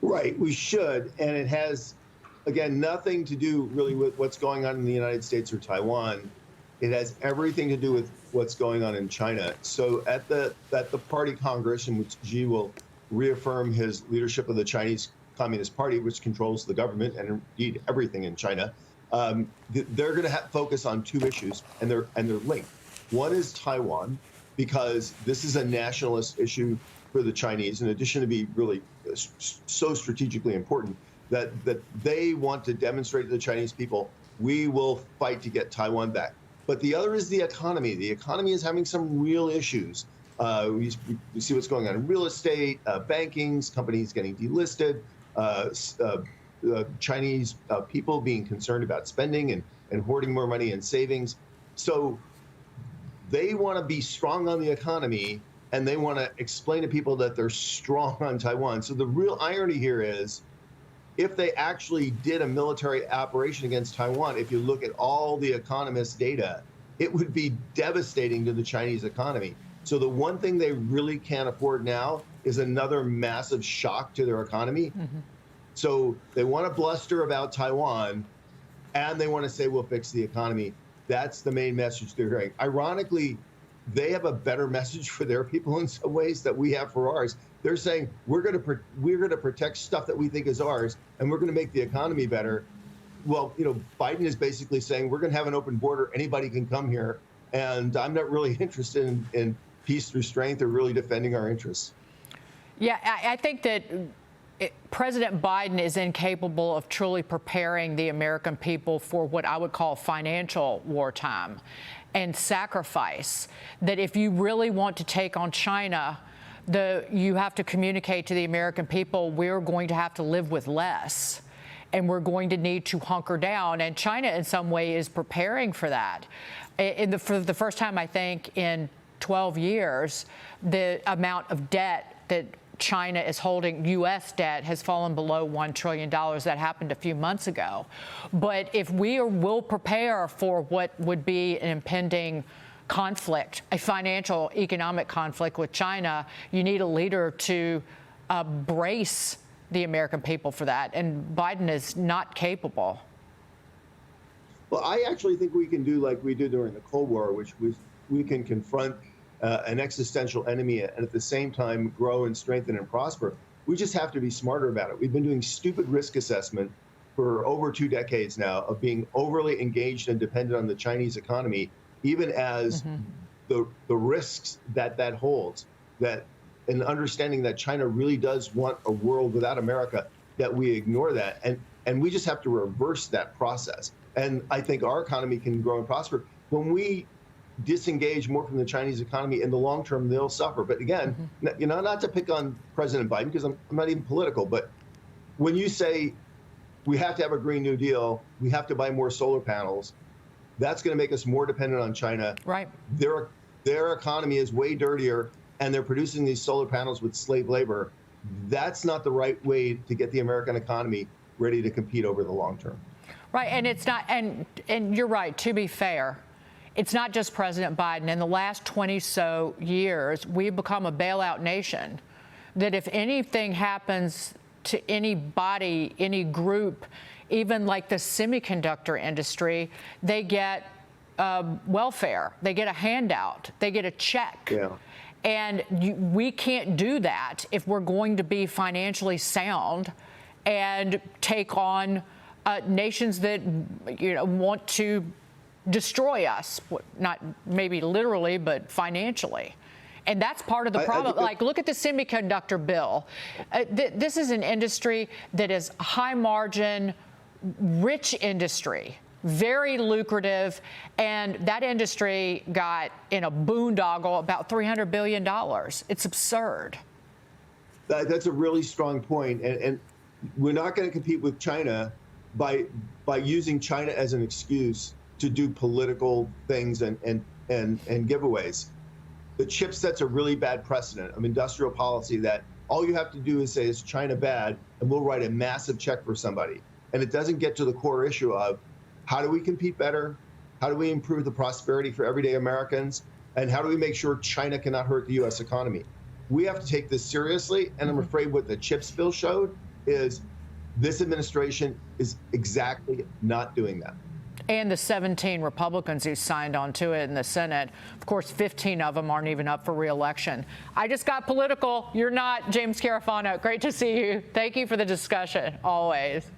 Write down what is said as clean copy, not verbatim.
Right, we should, and it has, again, nothing to do really with what's going on in the United States or Taiwan. It has everything to do with what's going on in China. So at the party Congress, in which Xi will reaffirm his leadership of the Chinese Communist Party, which controls the government and indeed everything in China, they're going to focus on two issues, and they're linked. One is Taiwan, because this is a nationalist issue for the Chinese, in addition to be really so strategically important, that they want to demonstrate to the Chinese people, we will fight to get Taiwan back. But the other is the economy. The economy is having some real issues. We see what's going on in real estate, bankings, companies getting delisted, Chinese people being concerned about spending and hoarding more money in savings. So they want to be strong on the economy, and they want to explain to people that they're strong on Taiwan. So the real irony here is, if they actually did a military operation against Taiwan, if you look at all the economists' data, it would be devastating to the Chinese economy. So the one thing they really can't afford now is another massive shock to their economy. Mm-hmm. So they want to bluster about Taiwan, and they want to say, we'll fix the economy. That's the main message they're hearing. Ironically, they have a better message for their people in some ways that we have for ours. They're saying, we're going to protect stuff that we think is ours, and we're going to make the economy better. Well, Biden is basically saying, we're going to have an open border. Anybody can come here. And I'm not really interested in peace through strength or really defending our interests. Yeah, I think that President Biden is incapable of truly preparing the American people for what I would call financial wartime and sacrifice. That if you really want to take on China, you have to communicate to the American people, we're going to have to live with less, and we're going to need to hunker down. And China, in some way, is preparing for that. For the first time, I think, in 12 years, the amount of debt that China is holding, U.S. debt, has fallen below $1 trillion. That happened a few months ago. But if we will prepare for what would be an impending conflict, a financial, economic conflict with China, you need a leader to brace the American people for that. And Biden is not capable. Well, I actually think we can do like we did during the Cold War, which was we can confront an existential enemy and at the same time grow and strengthen and prosper. We just have to be smarter about it. We've been doing stupid risk assessment for over 2 decades now of being overly engaged and dependent on the Chinese economy, even as the risks that holds, that and understanding that China really does want a world without America, that we ignore that. And we just have to reverse that process. And I think our economy can grow and prosper. When we disengage more from the Chinese economy, in the long term, they'll suffer. But again, not to pick on President Biden, because I'm not even political, but when you say we have to have a Green New Deal, we have to buy more solar panels, that's going to make us more dependent on China. Right. Their economy is way dirtier, and they're producing these solar panels with slave labor. That's not the right way to get the American economy ready to compete over the long term. Right, and it's not, and you're right, to be fair, it's not just President Biden. In the last 20 so years, we've become a bailout nation, that if anything happens to anybody, any group, even like the semiconductor industry, they get welfare, they get a handout, they get a check. Yeah. And we can't do that if we're going to be financially sound and take on nations that want to destroy us, not maybe literally, but financially. And that's part of the problem. Like, look at the semiconductor bill. This is an industry that is high margin, rich industry, very lucrative, and that industry got in a boondoggle about $300 billion. It's absurd. That's a really strong point. And we're not going to compete with China by using China as an excuse to do political things and giveaways. The chip sets a really bad precedent of industrial policy that all you have to do is say, is China bad, and we'll write a massive check for somebody. And it doesn't get to the core issue of how do we compete better? How do we improve the prosperity for everyday Americans? And how do we make sure China cannot hurt the U.S. economy? We have to take this seriously, and I'm afraid what the CHIPS bill showed is this administration is exactly not doing that. And the 17 Republicans who signed on to it in the Senate. Of course, 15 of them aren't even up for re-election. I just got political. You're not. James Carafano, great to see you. Thank you for the discussion, always.